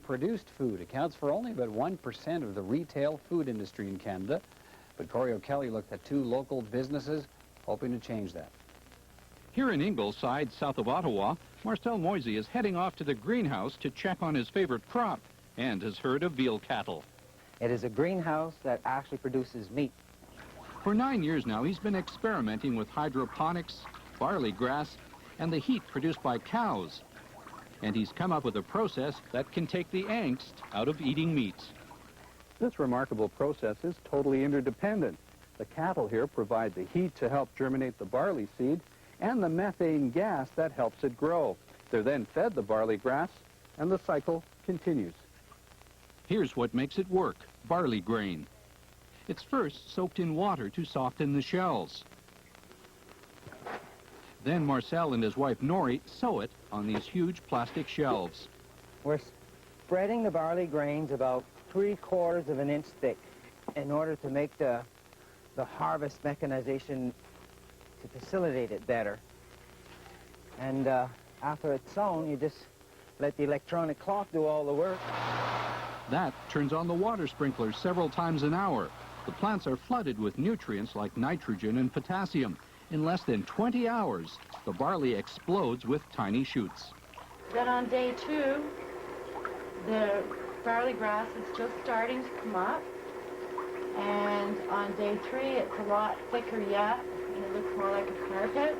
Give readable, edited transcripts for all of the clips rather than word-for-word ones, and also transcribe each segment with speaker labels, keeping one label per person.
Speaker 1: produced food accounts for only about 1% of the retail food industry in Canada. But Corey O'Kelly looked at 2 local businesses hoping to change that.
Speaker 2: Here in Ingleside, south of Ottawa, Marcel Moisey is heading off to the greenhouse to check on his favorite crop and his herd of veal cattle.
Speaker 3: It is a greenhouse that actually produces meat.
Speaker 2: For 9 years now, he's been experimenting with hydroponics, barley grass, and the heat produced by cows. And he's come up with a process that can take the angst out of eating meat. This remarkable process is totally interdependent. The cattle here provide the heat to help germinate the barley seed and the methane gas that helps it grow. They're then fed the barley grass, and the cycle continues. Here's what makes it work: barley grain. It's first soaked in water to soften the shells. Then Marcel and his wife Nori sew it on these huge plastic shelves.
Speaker 3: We're spreading the barley grains about 3/4 of an inch thick in order to make the harvest mechanization to facilitate it better. And after it's sown, you just let the electronic clock do all the work.
Speaker 2: That turns on the water sprinklers several times an hour. The plants are flooded with nutrients like nitrogen and potassium. In less than 20 hours, the barley explodes with tiny shoots.
Speaker 4: Then on day 2, the barley grass is just starting to come up. And on day 3, it's a lot thicker yet, and it looks more like a carpet.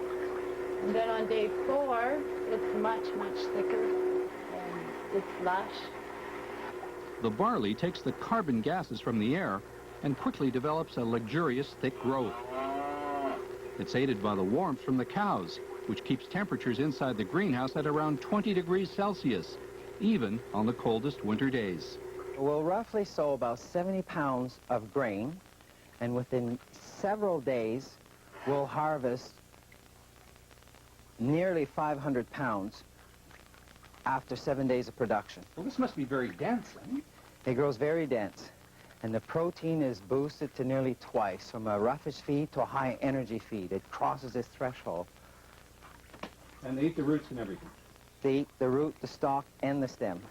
Speaker 4: And then on day 4, it's much, much thicker, and it's lush.
Speaker 2: The barley takes the carbon gases from the air and quickly develops a luxurious, thick growth. It's aided by the warmth from the cows, which keeps temperatures inside the greenhouse at around 20 degrees Celsius, even on the coldest winter days.
Speaker 3: We'll roughly sow about 70 pounds of grain, and within several days, we'll harvest nearly 500 pounds after 7 days of production.
Speaker 2: Well, this must be very dense, then.
Speaker 3: It grows very dense, and the protein is boosted to nearly twice, from a roughish feed to a high energy feed. It crosses this threshold.
Speaker 2: And they eat the roots and everything?
Speaker 3: They eat the root, the stalk, and the stem.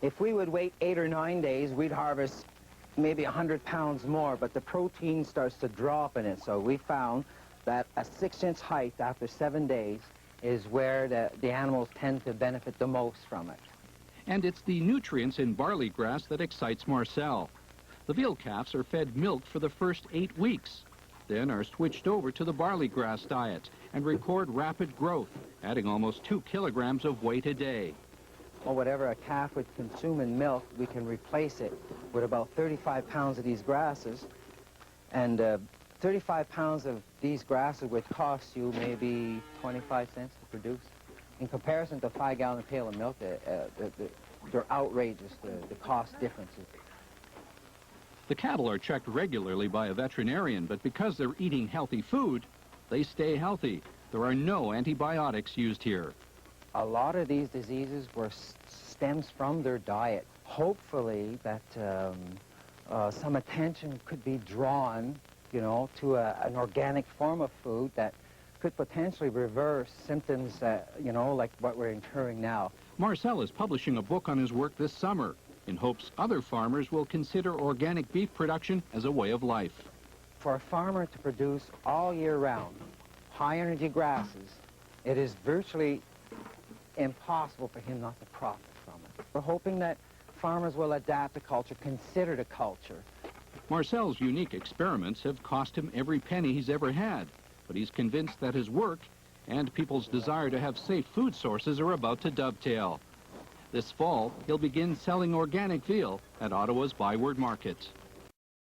Speaker 3: If we would wait 8 or 9 days, we'd harvest maybe 100 pounds more, but the protein starts to drop in it. So we found that a 6-inch height after 7 days is where the animals tend to benefit the most from it.
Speaker 2: And it's the nutrients in barley grass that excites Marcel. The veal calves are fed milk for the first 8 weeks, then are switched over to the barley grass diet and record rapid growth, adding almost 2 kilograms of weight a day.
Speaker 3: Or whatever a calf would consume in milk, we can replace it with about 35 pounds of these grasses. And 35 pounds of these grasses would cost you maybe 25 cents to produce. In comparison to a 5-gallon pail of milk, they're outrageous, the cost differences.
Speaker 2: The cattle are checked regularly by a veterinarian, but because they're eating healthy food, they stay healthy. There are no antibiotics used here.
Speaker 3: A lot of these diseases stems from their diet. Hopefully that some attention could be drawn, to an organic form of food that could potentially reverse symptoms, like what we're incurring now.
Speaker 2: Marcel is publishing a book on his work this summer in hopes other farmers will consider organic beef production as a way of life.
Speaker 3: For a farmer to produce all year round high-energy grasses, it is virtually impossible for him not to profit from it. We're hoping that farmers will adapt the culture, consider the culture.
Speaker 2: Marcel's unique experiments have cost him every penny he's ever had, but he's convinced that his work and people's desire to have safe food sources are about to dovetail. This fall, he'll begin selling organic veal at Ottawa's Byward Market.